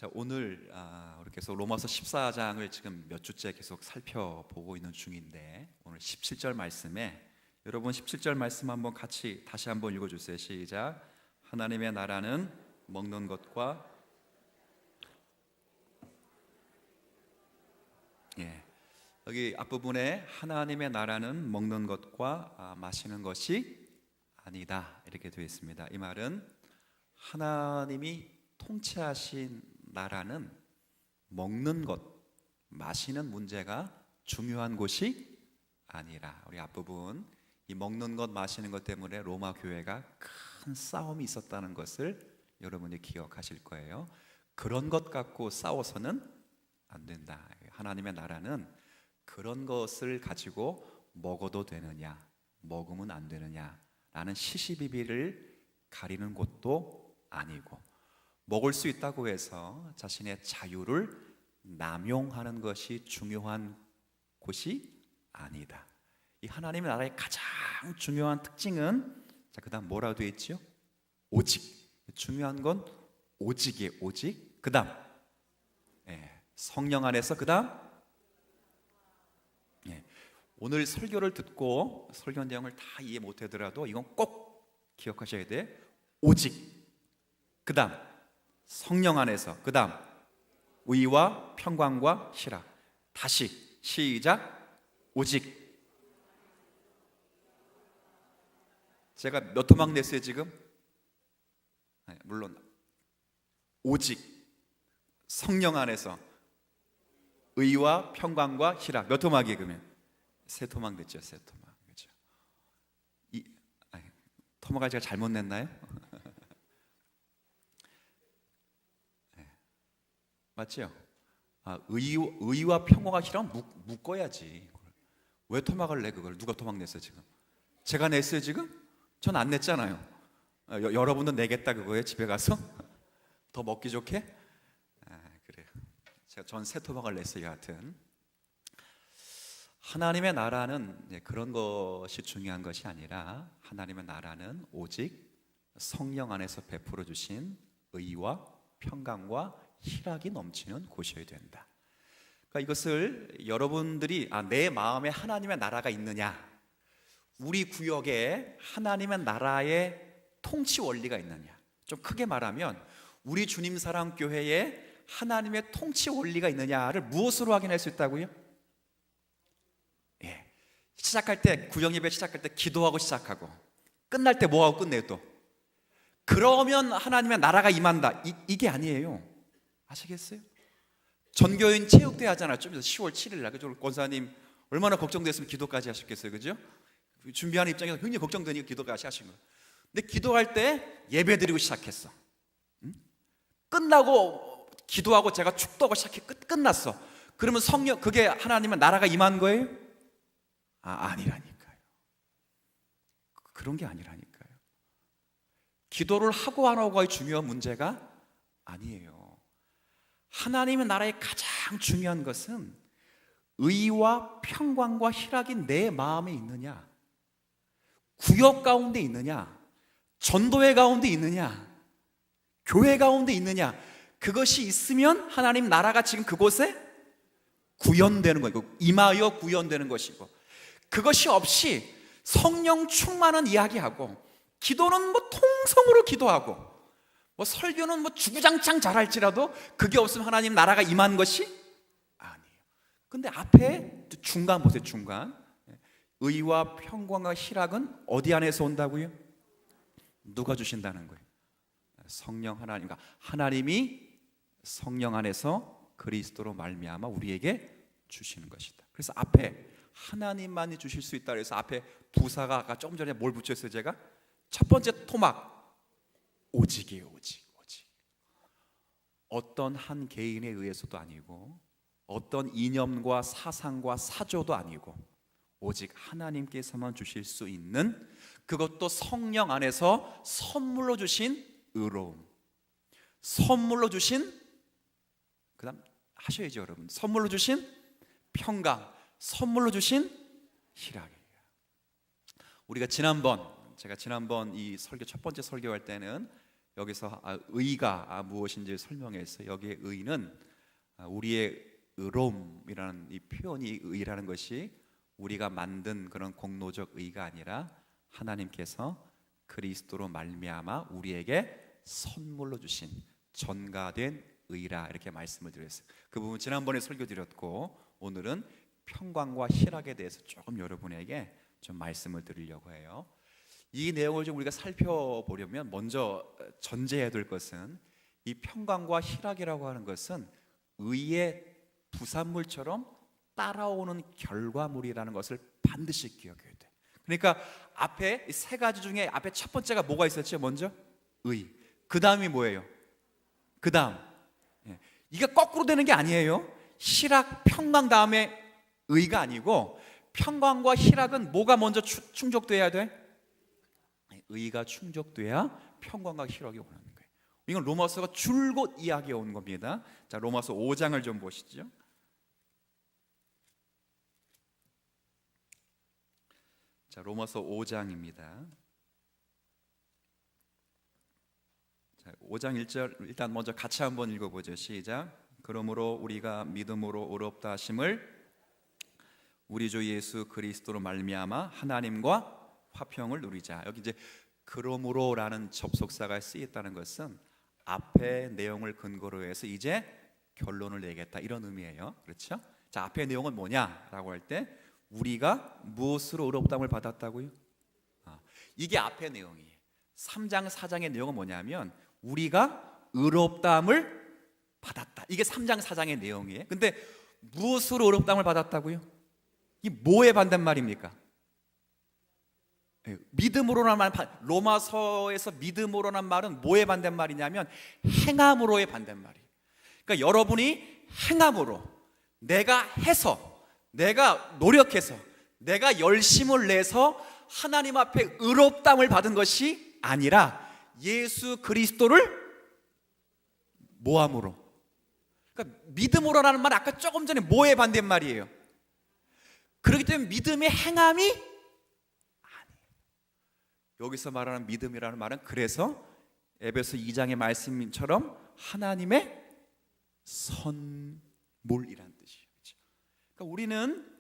자, 오늘 우리 계속 로마서 14장을 지금 몇 주째 계속 살펴보고 있는 중인데, 오늘 17절 말씀에 여러분 17절 말씀 한번 같이 다시 한번 읽어주세요. 시작. 하나님의 나라는 먹는 것과 여기 앞부분에 하나님의 나라는 먹는 것과 마시는 것이 아니다 이렇게 되어 있습니다. 이 말은 하나님이 통치하신 나라는 먹는 것, 마시는 문제가 중요한 곳이 아니라, 우리 앞부분 이 먹는 것, 마시는 것 때문에 로마 교회가 큰 싸움이 있었다는 것을 여러분이 기억하실 거예요. 그런 것 갖고 싸워서는 안 된다. 하나님의 나라는 그런 것을 가지고 먹어도 되느냐, 먹으면 안 되느냐라는 시시비비를 가리는 곳도 아니고, 먹을 수 있다고 해서 자신의 자유를 남용하는 것이 중요한 곳이 아니다. 이 하나님의 나라의 가장 중요한 특징은, 자, 그 다음 뭐라고 되어 있죠? 오직. 중요한 건 오직이에요. 오직. 그 다음 성령 안에서, 그 다음 오늘 설교를 듣고 설교 내용을 다 이해 못하더라도 이건 꼭 기억하셔야 돼. 오직, 그 다음 성령 안에서, 그 다음 의와 평강과 희락. 다시 시작. 오직. 제가 몇 토막 냈어요 지금? 물론 오직, 성령 안에서, 의와 평강과 희락. 몇 토막이에요 그러면? 세 토막 냈죠. 세 토막. 그렇죠? 토막을 제가 잘못 냈나요? 맞죠? 의와 평화가 희랑 묶어야지. 왜 토막을 내? 그걸 누가 토막 냈어요 지금? 제가 냈어요 지금? 전 안 냈잖아요. 여러분도 내겠다 그거예요 집에 가서? 더 먹기 좋게? 그래요. 전 새 토막을 냈어요. 여하튼 하나님의 나라는 그런 것이 중요한 것이 아니라, 하나님의 나라는 오직 성령 안에서 베풀어 주신 의와 평강과 희락이 넘치는 곳이어야 된다. 그러니까 이것을 여러분들이 내 마음에 하나님의 나라가 있느냐, 우리 구역에 하나님의 나라의 통치 원리가 있느냐, 좀 크게 말하면 우리 주님 사랑 교회에 하나님의 통치 원리가 있느냐를 무엇으로 확인할 수 있다고요? 시작할 때, 구역 예배 시작할 때 기도하고 시작하고, 끝날 때 뭐하고 끝내요 또? 그러면 하나님의 나라가 임한다, 이게 아니에요. 아시겠어요? 전교인 체육대회 하잖아요. 좀 있어 10월 7일 날. 그죠? 권사님 얼마나 걱정됐으면 기도까지 하셨겠어요. 그죠? 준비하는 입장에서 굉장히 걱정되니까 기도까지 하신 거예요. 근데 기도할 때 예배 드리고 시작했어. 끝나고 기도하고 제가 축도하고 끝났어. 그러면 성령, 그게 하나님의 나라가 임한 거예요? 아니라니까요. 그런 게 아니라니까요. 기도를 하고 안 하고가 중요한 문제가 아니에요. 하나님의 나라의 가장 중요한 것은 의와 평강과 희락이 내 마음에 있느냐, 구역 가운데 있느냐, 전도회 가운데 있느냐, 교회 가운데 있느냐. 그것이 있으면 하나님 나라가 지금 그곳에 구현되는 거예요. 임하여 구현되는 것이고, 그것이 없이 성령 충만은 이야기하고, 기도는 통성으로 기도하고, 설교는 주구장창 잘할지라도 그게 없으면 하나님 나라가 임한 것이 아니에요. 근데 앞에 중간 보세요. 중간. 의와 평강과 희락은 어디 안에서 온다고요? 누가 주신다는 거예요? 성령 하나님. 그러니까 하나님이 성령 안에서 그리스도로 말미암아 우리에게 주시는 것이다. 그래서 앞에 하나님만이 주실 수 있다 그래서 앞에 부사가 아까 조금 전에 뭘 붙였어요 제가? 첫 번째 토막, 오직이에요. 오직. 어떤 한 개인에 의해서도 아니고, 어떤 이념과 사상과 사조도 아니고, 오직 하나님께서만 주실 수 있는, 그것도 성령 안에서 선물로 주신 의로움, 선물로 주신, 그 다음 하셔야죠 여러분, 선물로 주신 평강, 선물로 주신 희락이에요. 우리가 제가 지난번 이 설교 첫 번째 설교할 때는 여기서 의가 무엇인지 설명해서 여기에 의는 우리의 의로움이라는 이 표현이 의라는 것이 우리가 만든 그런 공로적 의가 아니라 하나님께서 그리스도로 말미암아 우리에게 선물로 주신 전가된 의라 이렇게 말씀을 드렸어요. 그 부분 지난번에 설교 드렸고 오늘은 평강과 희락에 대해서 조금 여러분에게 좀 말씀을 드리려고 해요. 이 내용을 좀 우리가 살펴보려면 먼저 전제해야 될 것은 이 평강과 희락이라고 하는 것은 의의 부산물처럼 따라오는 결과물이라는 것을 반드시 기억해야 돼. 그러니까 앞에 세 가지 중에 앞에 첫 번째가 뭐가 있었죠? 먼저 의. 그 다음이 뭐예요? 그 다음. 이게 거꾸로 되는 게 아니에요. 희락, 평강 다음에 의가 아니고 평강과 희락은 뭐가 먼저 충족돼야 돼? 의가 충족돼야 평강과 희락이 오는 거예요. 이건 로마서가 줄곧 이야기해 온 겁니다. 자, 로마서 5장을 좀 보시죠. 자, 로마서 5장입니다. 자, 5장 1절 일단 먼저 같이 한번 읽어보죠. 시작. 그러므로 우리가 믿음으로 의롭다 하심을 우리 주 예수 그리스도로 말미암아 하나님과 화평을 누리자. 여기 이제 그러므로라는 접속사가 쓰였다는 것은 앞의 내용을 근거로 해서 이제 결론을 내겠다 이런 의미예요. 그렇죠? 자, 앞의 내용은 뭐냐라고 할 때 우리가 무엇으로 의롭다함을 받았다고요? 이게 앞의 내용이에요. 3장 4장의 내용은 뭐냐면 우리가 의롭다함을 받았다. 이게 3장 4장의 내용이에요. 근데 무엇으로 의롭다함을 받았다고요? 이 뭐의 반대말입니까? 믿음으로란 말, 로마서에서 믿음으로란 말은 뭐의 반대말이냐면 행함으로의 반대말이에요. 그러니까 여러분이 행함으로 내가 해서 내가 노력해서 내가 열심을 내서 하나님 앞에 의롭다함을 받은 것이 아니라 예수 그리스도를 모함으로. 그러니까 믿음으로라는 말 아까 조금 전에 뭐의 반대말이에요? 그렇기 때문에 믿음의 행함이 아니에요. 여기서 말하는 믿음이라는 말은 그래서 에베소 2장의 말씀처럼 하나님의 선물이라는 뜻이에요. 그러니까 우리는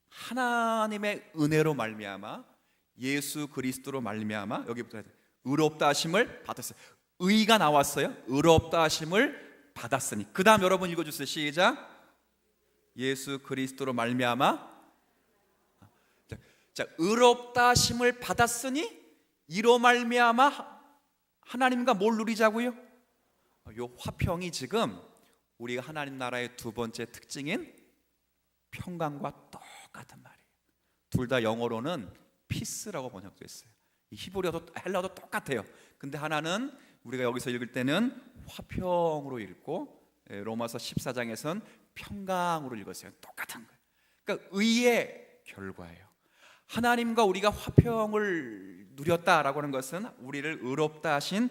하나님의 은혜로 말미암아 예수 그리스도로 말미암아 여기부터 의롭다 하심을 받았어요. 의가 나왔어요. 의롭다 하심을 받았으니. 그 다음 여러분 읽어주세요. 시작. 예수 그리스도로 말미암아 자, 의롭다 하심을 받았으니 이로 말미암아 하나님과 뭘 누리자고요? 요 화평이 지금 우리가 하나님 나라의 두 번째 특징인 평강과 똑같은 말이에요. 둘 다 영어로는 피스라고 번역됐어요. 히브리어도 헬라어도 똑같아요. 근데 하나는 우리가 여기서 읽을 때는 화평으로 읽고 로마서 14장에서는 평강으로 읽었어요. 똑같은 거예요. 그러니까 의의 결과예요. 하나님과 우리가 화평을 누렸다라고 하는 것은 우리를 의롭다 하신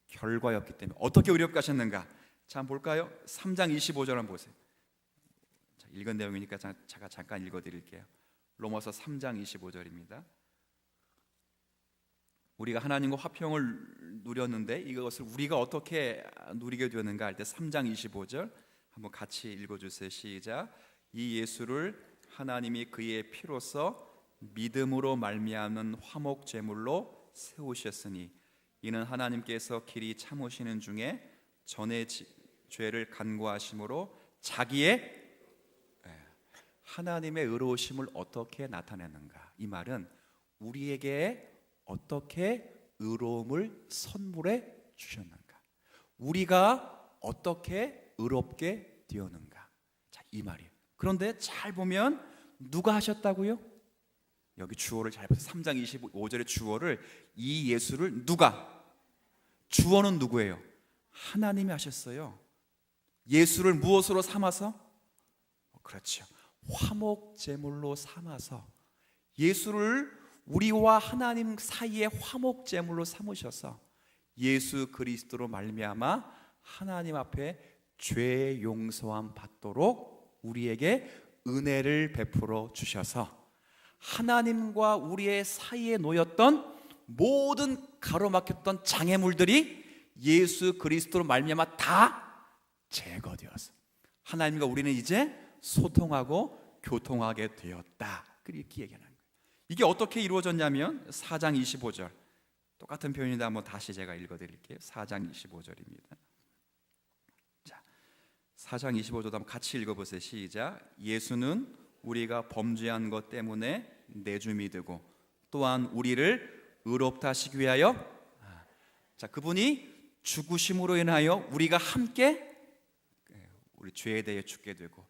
결과였기 때문에 어떻게 의롭게 하셨는가? 자, 한번 볼까요? 3장 25절 한번 보세요. 자, 읽은 내용이니까 제가 잠깐 읽어드릴게요. 로마서 3장 25절입니다. 우리가 하나님과 화평을 누렸는데 이것을 우리가 어떻게 누리게 되었는가 할 때 3장 25절 한번 같이 읽어주세요. 시작. 이 예수를 하나님이 그의 피로써 믿음으로 말미암는 화목 제물로 세우셨으니 이는 하나님께서 길이 참으시는 중에 전의 죄를 간구하심으로 자기의 하나님의 의로우심을 어떻게 나타내는가? 이 말은 우리에게 어떻게 의로움을 선물해 주셨는가? 우리가 어떻게 의롭게 되었는가? 자, 이 말이에요. 그런데 잘 보면 누가 하셨다고요? 여기 주어를 잘 보세요. 3장 25절의 주어를 이 예수를 누가? 주어는 누구예요? 하나님이 하셨어요. 예수를 무엇으로 삼아서? 그렇죠. 화목 제물로 삼아서 예수를 우리와 하나님 사이에 화목 제물로 삼으셔서 예수 그리스도로 말미암아 하나님 앞에 죄 용서함 받도록 우리에게 은혜를 베풀어 주셔서 하나님과 우리의 사이에 놓였던 모든 가로막혔던 장애물들이 예수 그리스도로 말미암아 다 제거되어서 하나님과 우리는 이제 소통하고 교통하게 되었다. 그렇게 얘기하는 거예요. 이게 어떻게 이루어졌냐면 4장 25절 똑같은 표현인데 한번 다시 제가 읽어드릴게요. 4장 25절입니다. 자, 4장 25절도 한번 같이 읽어보세요. 시작. 예수는 우리가 범죄한 것 때문에 내주 믿고 또한 우리를 의롭다 하시기 위하여 자, 그분이 죽으심으로 인하여 우리가 함께 우리 죄에 대해 죽게 되고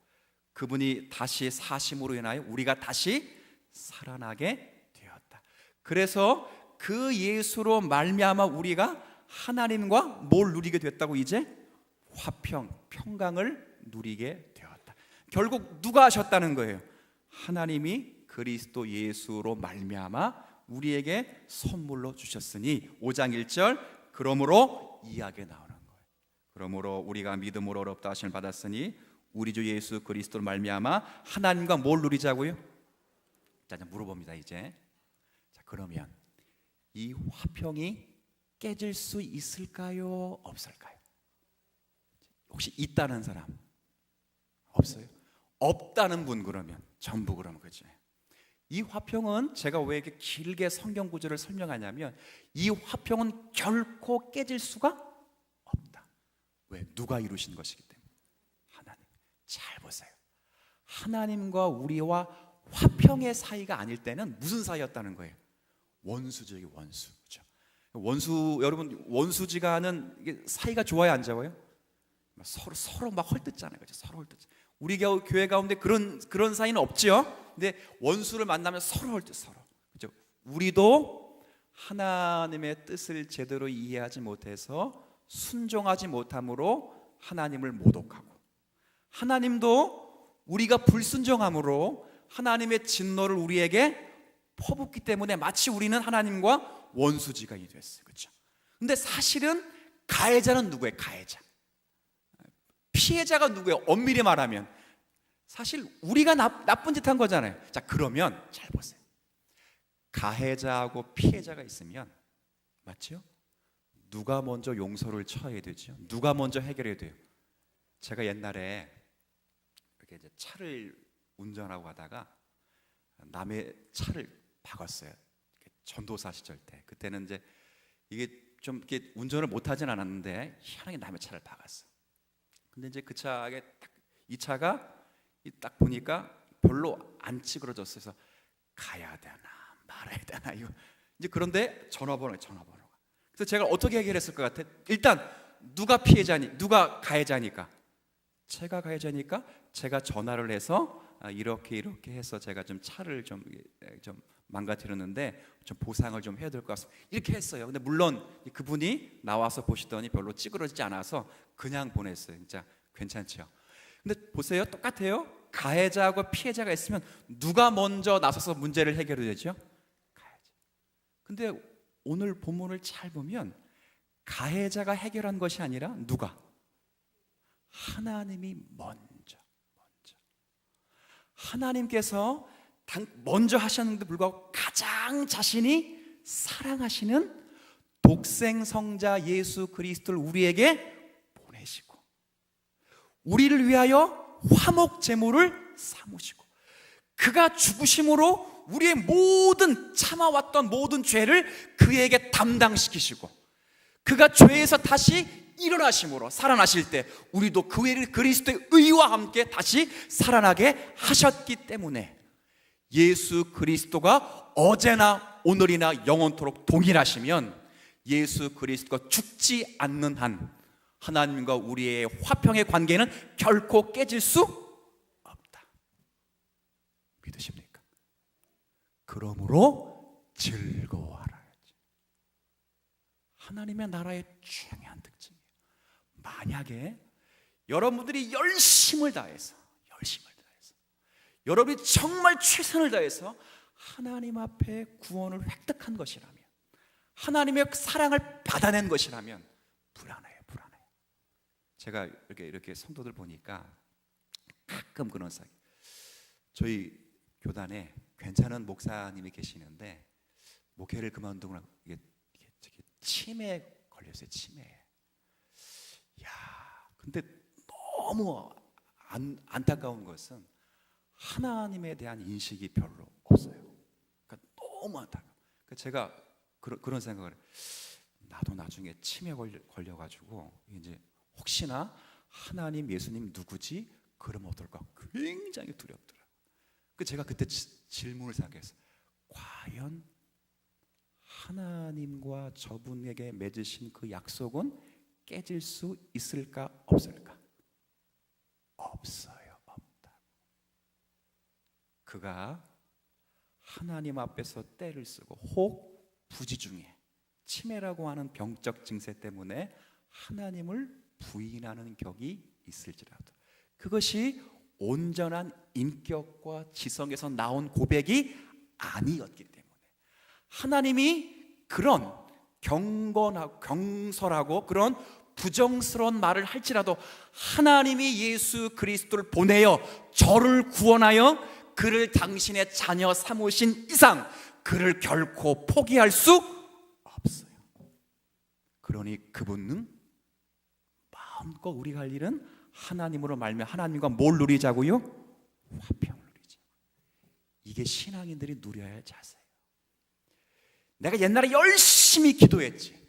그분이 다시 사심으로 인하여 우리가 다시 살아나게 되었다. 그래서 그 예수로 말미암아 우리가 하나님과 뭘 누리게 됐다고? 이제 화평, 평강을 누리게 되었다. 결국 누가 하셨다는 거예요? 하나님이 그리스도 예수로 말미암아 우리에게 선물로 주셨으니 5장 1절 그러므로 이야기에 나오는 거예요. 그러므로 우리가 믿음으로 의롭다 하심을 받았으니 우리 주 예수 그리스도로 말미암아 하나님과 뭘 누리자고요? 자, 물어봅니다. 이제 자, 그러면 이 화평이 깨질 수 있을까요? 없을까요? 혹시 있다는 사람? 없어요? 없다는 분 그러면 전부 그러면 그죠? 이 화평은 제가 왜 이렇게 길게 성경 구절을 설명하냐면 이 화평은 결코 깨질 수가 없다. 왜? 누가 이루신 것이기 때문에. 하나님. 잘 보세요. 하나님과 우리와 화평의 사이가 아닐 때는 무슨 사이였다는 거예요? 원수죠. 원수. 그렇죠? 원수, 여러분 원수지간은 이게 사이가 좋아요, 안 좋아요? 서로 막 헐뜯잖아요. 그렇죠? 서로 헐뜯. 우리 교회 가운데 그런 사이는 없지요. 근데 원수를 만나면 서로 헐뜯 서로. 그렇죠? 우리도 하나님의 뜻을 제대로 이해하지 못해서 순종하지 못함으로 하나님을 모독하고 하나님도 우리가 불순종함으로 하나님의 진노를 우리에게 퍼붓기 때문에 마치 우리는 하나님과 원수지간이 됐어요. 그렇죠? 근데 사실은 가해자는 누구예요? 가해자. 피해자가 누구예요? 엄밀히 말하면 사실 우리가 나쁜 짓 한 거잖아요. 자, 그러면 잘 보세요. 가해자하고 피해자가 있으면 맞죠? 누가 먼저 용서를 쳐야 되죠? 누가 먼저 해결해야 돼요? 제가 옛날에 이렇게 이제 차를 운전하고 가다가 남의 차를 박았어요. 전도사 시절 때. 그때는 이제 이게 좀 이렇게 운전을 못하진 않았는데 희한하게 남의 차를 박았어. 근데 이제 그 차에 이 차가 딱 보니까 별로 안 찌그러졌어요. 그래서 가야 되나 말아야 되나 이거 이제 그런데 전화번호가. 그래서 제가 어떻게 해결했을 것 같아? 일단 누가 피해자니, 누가 가해자니까? 제가 가해자니까 제가 전화를 해서 이렇게 해서 제가 좀 차를 좀 망가뜨렸는데 좀 보상을 좀 해야 될 것 같습니다. 이렇게 했어요. 근데 물론 그분이 나와서 보시더니 별로 찌그러지지 않아서 그냥 보냈어요. 진짜 괜찮죠. 근데 보세요, 똑같아요. 가해자하고 피해자가 있으면 누가 먼저 나서서 문제를 해결해야 되죠? 가해자. 근데 오늘 본문을 잘 보면 가해자가 해결한 것이 아니라 누가? 하나님이 먼저. 하나님께서 먼저 하셨는데 불구하고 가장 자신이 사랑하시는 독생성자 예수 그리스도를 우리에게 보내시고 우리를 위하여 화목 제물을 삼으시고 그가 죽으심으로 우리의 모든 참아왔던 모든 죄를 그에게 담당시키시고 그가 죄에서 다시 일어나심으로 살아나실 때 우리도 그리스도의 의와 함께 다시 살아나게 하셨기 때문에 예수 그리스도가 어제나 오늘이나 영원토록 동일하시면 예수 그리스도가 죽지 않는 한 하나님과 우리의 화평의 관계는 결코 깨질 수 없다. 믿으십니까? 그러므로 즐거워하라. 하나님의 나라의 중요한 특징이에요. 만약에 여러분들이 열심을 다해서 여러분이 정말 최선을 다해서 하나님 앞에 구원을 획득한 것이라면 하나님의 사랑을 받아낸 것이라면 불안해요. 제가 이렇게 성도들 보니까 가끔 그런 사이 저희 교단에 괜찮은 목사님이 계시는데 목회를 그만두고 이게 치매에 걸렸어요. 치매. 근데 너무 안타까운 것은 하나님에 대한 인식이 별로 없어요. 그러니까 너무 안타까워요. 그러니까 제가 그런 생각을 해요. 나도 나중에 치매 걸려가지고 이제 혹시나 하나님, 예수님 누구지? 그러면 어떨까? 굉장히 두렵더라고요. 제가 그때 질문을 생각했어요. 과연 하나님과 저분에게 맺으신 그 약속은 깨질 수 있을까 없을까? 없어요. 없다. 그가 하나님 앞에서 때를 쓰고 혹 부지 중에 치매라고 하는 병적 증세 때문에 하나님을 부인하는 격이 있을지라도 그것이 온전한 인격과 지성에서 나온 고백이 아니었기 때문에 하나님이 그런 경건하고 경솔하고 그런 부정스러운 말을 할지라도 하나님이 예수 그리스도를 보내어 저를 구원하여 그를 당신의 자녀 삼으신 이상 그를 결코 포기할 수 없어요. 그러니 그분은 마음껏 우리가 할 일은 하나님으로 말미암아 하나님과 뭘 누리자고요? 화평을 누리자. 이게 신앙인들이 누려야 할 자세예요. 내가 옛날에 열심히 기도했지.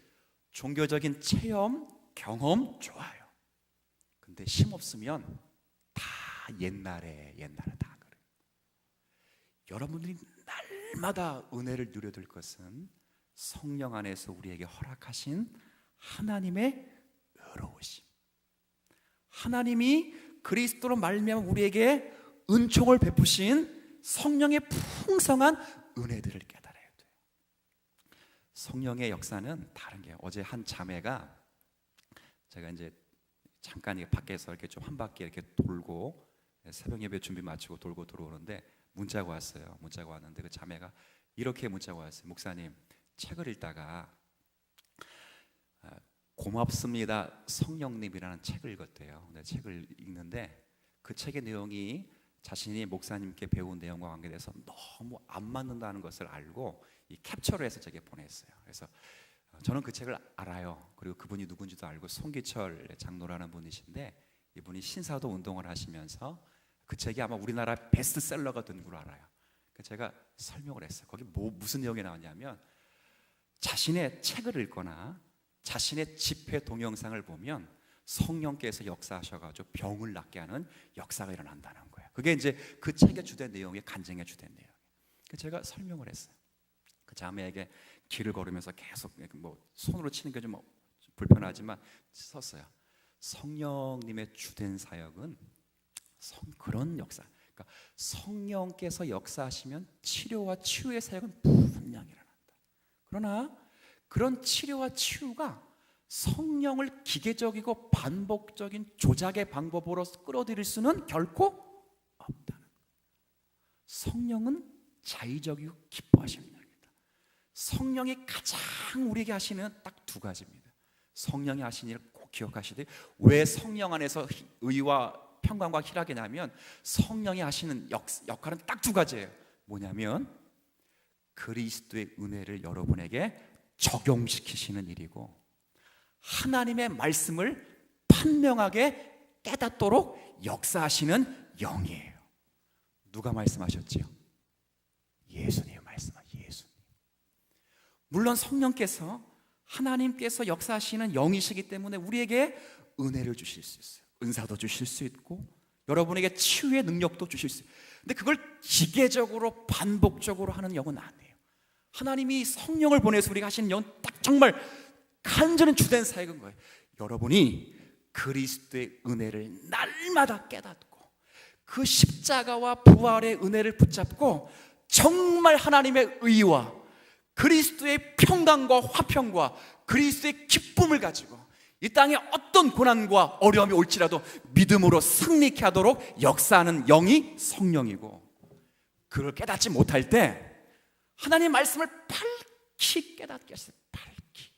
종교적인 체험, 경험 좋아요. 근데 힘없으면 다 옛날에 다 그래요. 여러분들이 날마다 은혜를 누려둘 것은 성령 안에서 우리에게 허락하신 하나님의 의로우심, 하나님이 그리스도로 말미암아 우리에게 은총을 베푸신 성령의 풍성한 은혜들을 깨달아야 돼요. 성령의 역사는 다른 게 어제 한 자매가 제가 이제 잠깐 밖에서 이렇게 좀 한 바퀴 이렇게 돌고 새벽 예배 준비 마치고 돌고 들어오는데 문자가 왔어요. 문자가 왔는데 그 자매가 이렇게 문자가 왔어요. 목사님, 책을 읽다가 고맙습니다 성령님이라는 책을 읽었대요. 근데 책을 읽는데 그 책의 내용이 자신이 목사님께 배운 내용과 관계돼서 너무 안 맞는다는 것을 알고 이 캡처를 해서 제게 보냈어요. 그래서 저는 그 책을 알아요. 그리고 그분이 누군지도 알고 송기철 장로라는 분이신데 이분이 신사도 운동을 하시면서 그 책이 아마 우리나라 베스트셀러가 된 걸로 알아요. 제가 설명을 했어요. 거기 무슨 내용이 나왔냐면 자신의 책을 읽거나 자신의 집회 동영상을 보면 성령께서 역사하셔가지고 병을 낫게 하는 역사가 일어난다는 거예요. 그게 이제 그 책의 주된 내용의 간증의 주된 내용. 제가 설명을 했어요. 그 자매에게 길을 걸으면서 계속 손으로 치는 게 좀 불편하지만 썼어요. 성령님의 주된 사역은 그런 역사. 그러니까 성령께서 역사하시면 치료와 치유의 사역은 분명히 일어난다. 그러나 그런 치료와 치유가 성령을 기계적이고 반복적인 조작의 방법으로 끌어들일 수는 결코 없다는 거예요. 성령은 자의적이고 기뻐하십니다. 성령이 가장 우리에게 하시는 딱 두 가지입니다. 성령이 하신 일을 꼭 기억하시되 왜 성령 안에서 의와 평강과 희락이 나면 성령이 하시는 역할은 딱 두 가지예요. 뭐냐면 그리스도의 은혜를 여러분에게 적용시키시는 일이고 하나님의 말씀을 판명하게 깨닫도록 역사하시는 영이에요. 누가 말씀하셨지요? 예수님이 말씀하셨어요. 예수님. 물론 성령께서 하나님께서 역사하시는 영이시기 때문에 우리에게 은혜를 주실 수 있어요. 은사도 주실 수 있고 여러분에게 치유의 능력도 주실 수 있어요. 근데 그걸 기계적으로 반복적으로 하는 영은 아니에요. 하나님이 성령을 보내서 우리가 하시는 영은 딱 정말 간절한 주된 사역인 거예요. 여러분이 그리스도의 은혜를 날마다 깨닫고 그 십자가와 부활의 은혜를 붙잡고 정말 하나님의 의와 그리스도의 평강과 화평과 그리스도의 기쁨을 가지고 이 땅에 어떤 고난과 어려움이 올지라도 믿음으로 승리케 하도록 역사하는 영이 성령이고 그걸 깨닫지 못할 때 하나님의 말씀을 밝히 깨닫게 하세요. 밝히.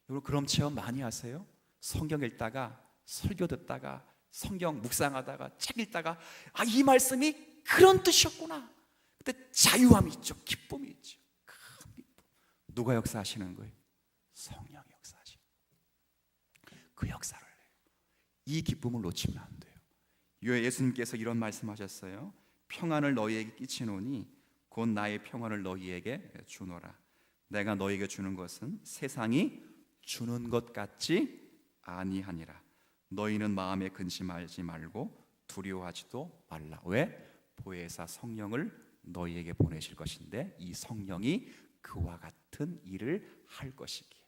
여러분 그런 체험 많이 하세요? 성경 읽다가 설교 듣다가 성경 묵상하다가 책 읽다가 이 말씀이 그런 뜻이었구나. 그때 자유함이 있죠. 기쁨이 있죠. 큰 기쁨. 누가 역사하시는 거예요? 성령이 역사하시는 거예요. 그 역사를 해요. 이 기쁨을 놓치면 안 돼요. 예수님께서 이런 말씀하셨어요. 평안을 너희에게 끼치노니 곧 나의 평안을 너희에게 주노라. 내가 너희에게 주는 것은 세상이 주는 것 같지 아니하니라. 너희는 마음에 근심하지 말고 두려워하지도 말라. 왜? 보혜사 성령을 너희에게 보내실 것인데 이 성령이 그와 같은 일을 할 것이기에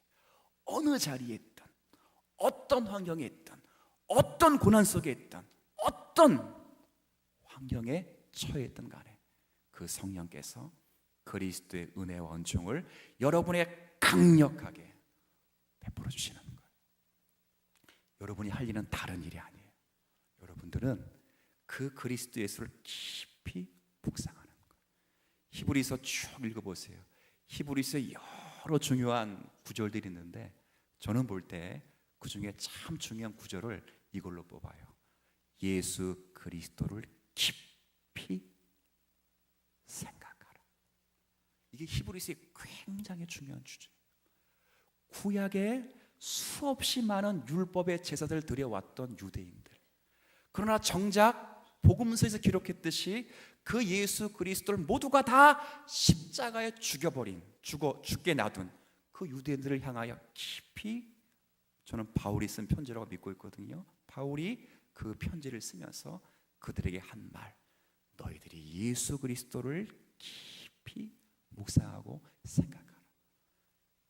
어느 자리에 있든 어떤 환경에 있든 어떤 고난 속에 있든 어떤 환경에 처해 있든 간에 그 성령께서 그리스도의 은혜와 은총을 여러분에게 강력하게 베풀어 주시는 거예요. 여러분이 할 일은 다른 일이 아니에요. 여러분들은 그 그리스도 예수를 깊이 묵상하는 거예요. 히브리서 쭉 읽어보세요. 히브리서에 여러 중요한 구절들이 있는데 저는 볼 때 그 중에 참 중요한 구절을 이걸로 뽑아요. 예수 그리스도를 깊이 생각하라. 이게 히브리서의 굉장히 중요한 주제예요. 구약에 수없이 많은 율법의 제사들을 드려왔던 유대인들, 그러나 정작 복음서에서 기록했듯이 그 예수 그리스도를 모두가 다 십자가에 죽게 놔둔 그 유대인들을 향하여 깊이, 저는 바울이 쓴 편지라고 믿고 있거든요. 바울이 그 편지를 쓰면서 그들에게 한 말, 너희들이 예수 그리스도를 깊이 묵상하고 생각하라.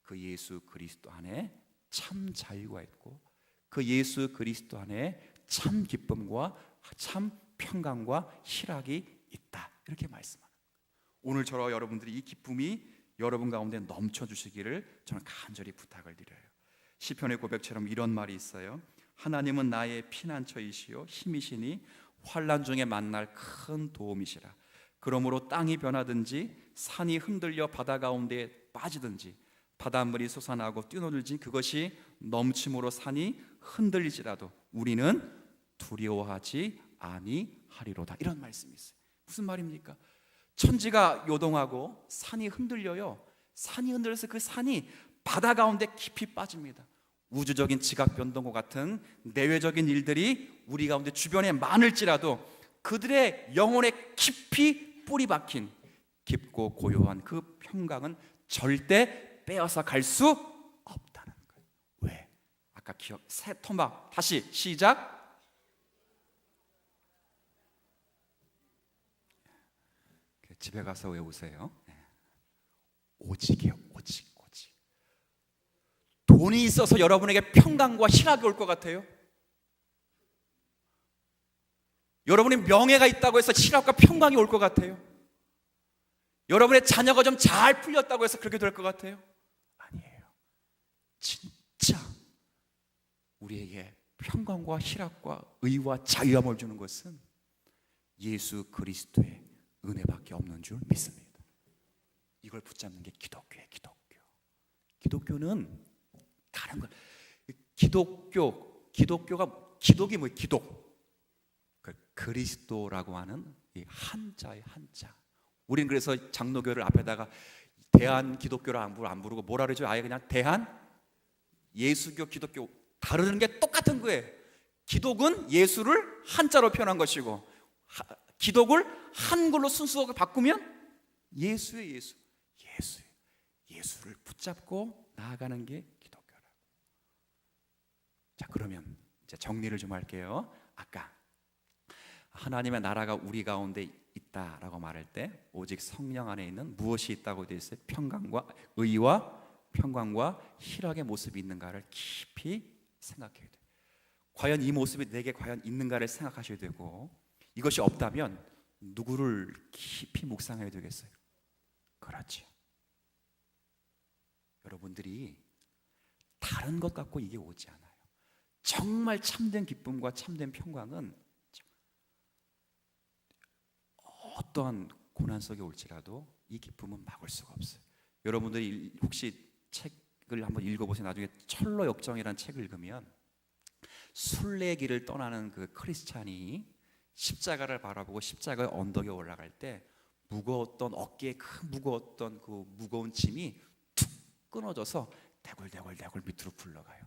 그 예수 그리스도 안에 참 자유가 있고 그 예수 그리스도 안에 참 기쁨과 참 평강과 희락이 있다. 이렇게 말씀하는 거예요. 오늘 저와 여러분들이 이 기쁨이 여러분 가운데 넘쳐 주시기를 저는 간절히 부탁을 드려요. 시편의 고백처럼 이런 말이 있어요. 하나님은 나의 피난처이시요 힘이시니 환난 중에 만날 큰 도움이시라. 그러므로 땅이 변하든지 산이 흔들려 바다 가운데에 빠지든지 바닷물이 솟아나고 뛰어놀지 그것이 넘침으로 산이 흔들리지라도 우리는 두려워하지 아니하리로다. 이런 말씀이 있어요. 무슨 말입니까? 천지가 요동하고 산이 흔들려요. 산이 흔들려서 그 산이 바다 가운데 깊이 빠집니다. 우주적인 지각 변동과 같은 내외적인 일들이 우리 가운데 주변에 많을지라도 그들의 영혼에 깊이 뿌리 박힌 깊고 고요한 그 평강은 절대 빼앗아 갈 수 없다는 거예요. 왜? 아까 새 토막 다시 시작. 집에 가서 외우세요. 오직이요, 오직. 돈이 있어서 여러분에게 평강과 희락이 올 것 같아요? 여러분의 명예가 있다고 해서 희락과 평강이 올 것 같아요? 여러분의 자녀가 좀 잘 풀렸다고 해서 그렇게 될 것 같아요? 아니에요. 진짜 우리에게 평강과 희락과 의와 자유함을 주는 것은 예수 그리스도의 은혜밖에 없는 줄 믿습니다. 이걸 붙잡는 게 기독교예요. 기독교는 다른 거. 기독교가 기독이 뭐예요? 기독. 그리스도라고 하는 이 한자의 한자. 우리는 그래서 장로교를 앞에다가 대한 기독교를 안 부르고 뭐라 그러죠? 아예 그냥 대한 예수교 기독교. 다루는 게 똑같은 거예요. 기독은 예수를 한자로 표현한 것이고 기독을 한글로 순수하게 바꾸면 예수의 예수를 붙잡고 나아가는 게 기독교라고. 자, 그러면 이제 정리를 좀 할게요. 아까 하나님의 나라가 우리 가운데 있다라고 말할 때 오직 성령 안에 있는 무엇이 있다고 되어 있어요? 평강과 의와 평강과 희락의 모습이 있는가를 깊이 생각해야 돼요. 과연 이 모습이 내게 과연 있는가를 생각하셔야 되고, 이것이 없다면 누구를 깊이 묵상해야 되겠어요? 그렇죠. 여러분들이 다른 것 갖고 이게 오지 않아요. 정말 참된 기쁨과 참된 평강은 어떠한 고난 속에 올지라도 이 기쁨은 막을 수가 없어요. 여러분들이 혹시 책을 한번 읽어보세요. 나중에 철로 역정이라는 책을 읽으면 순례길을 떠나는 그 크리스찬이 십자가를 바라보고 십자가의 언덕에 올라갈 때 무거웠던 어깨에 무거웠던 그 무거운 짐이 툭 끊어져서 대굴대굴 밑으로 굴러가요.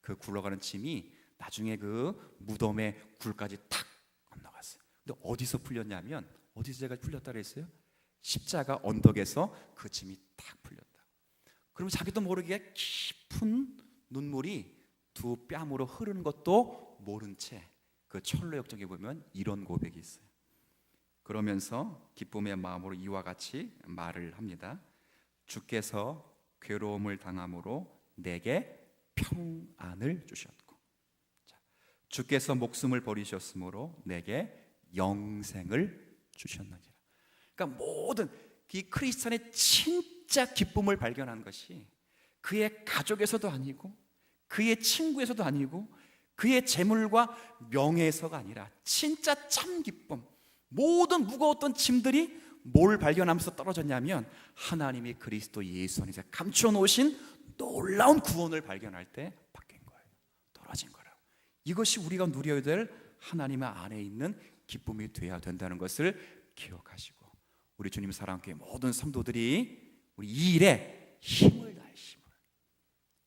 그 굴러가는 짐이 나중에 그 무덤의 굴까지 탁 건너갔어요. 근데 어디서 풀렸냐면, 어디서 제가 풀렸다 그랬어요? 십자가 언덕에서 그 짐이 탁 풀렸다. 그러면 자기도 모르게 깊은 눈물이 두 뺨으로 흐르는 것도 모른 채 그 철로 역정에 보면 이런 고백이 있어요. 그러면서 기쁨의 마음으로 이와 같이 말을 합니다. 주께서 괴로움을 당함으로 내게 평안을 주셨고, 주께서 목숨을 버리셨으므로 내게 영생을 주셨느니라. 그러니까 모든 이 크리스찬의 진짜 기쁨을 발견한 것이 그의 가족에서도 아니고 그의 친구에서도 아니고 그의 재물과 명예에서가 아니라 진짜 참 기쁨, 모든 무거웠던 짐들이 뭘 발견하면서 떨어졌냐면 하나님이 그리스도 예수 안에서 감추어 놓으신 놀라운 구원을 발견할 때 바뀐 거예요. 떨어진 거라고. 이것이 우리가 누려야 될 하나님 안에 있는 기쁨이 되어야 된다는 것을 기억하시고, 우리 주님 사랑교회 모든 성도들이 우리 이 일에 힘을 다하심을,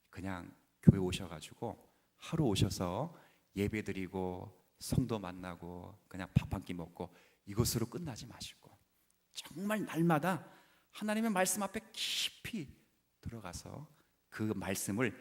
그냥 교회 오셔가지고 하루 오셔서 예배드리고 성도 만나고 그냥 밥 한 끼 먹고 이것으로 끝나지 마시고, 정말 날마다 하나님의 말씀 앞에 깊이 들어가서 그 말씀을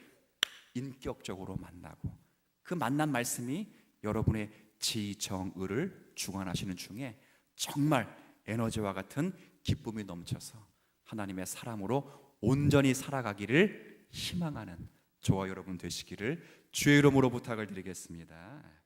인격적으로 만나고, 그 만난 말씀이 여러분의 지정의를 주관하시는 중에 정말 에너지와 같은 기쁨이 넘쳐서 하나님의 사람으로 온전히 살아가기를 희망하는 저와 여러분 되시기를 주의 이름으로 부탁을 드리겠습니다.